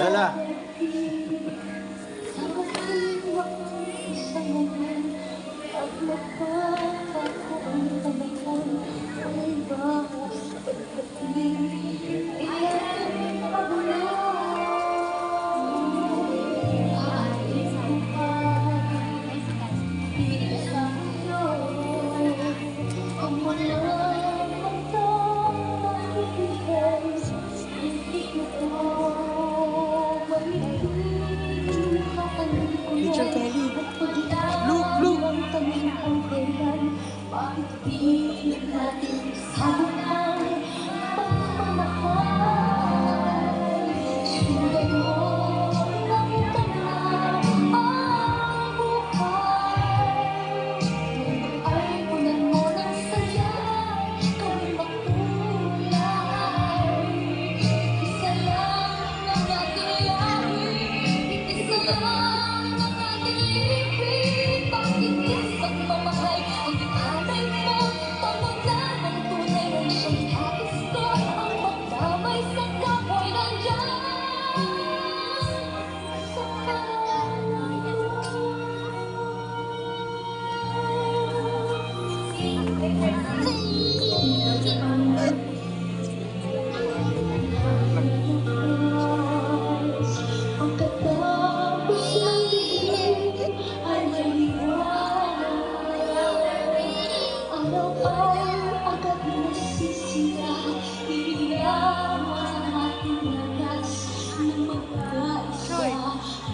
Hala. Teacher Kelly. Look, look.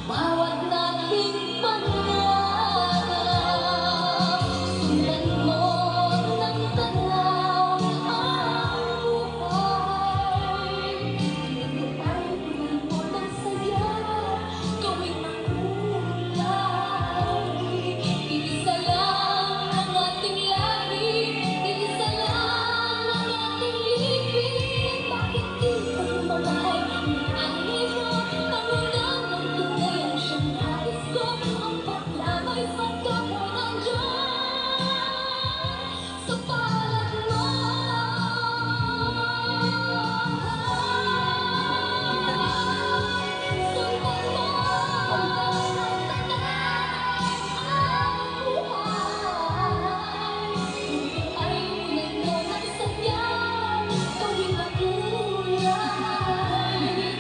Bawat nating pangarap, sundan mo ng tanaw ang buhay. Pinagpapalitan mo ng saya, gawing makulay. Iisa lang ang ating labi, iisa lang ang ating libing. Bakit di pagmamahal ng animo, pangunan ng tunay ang siyang nais ko? Ang paglamay sa kapwa ng Diyos sa palad mo. Sundan mo ng tanaw ang buhay. Ay unan mo ng saya, gawing makulay.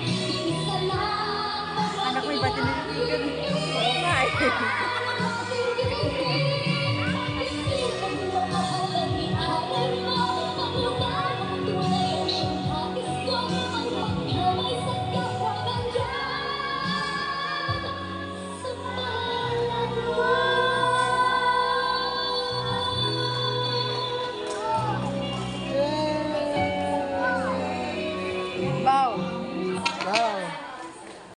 Iisa lang ang Anak, may ating batin nililigan. labi, Oo nga eh.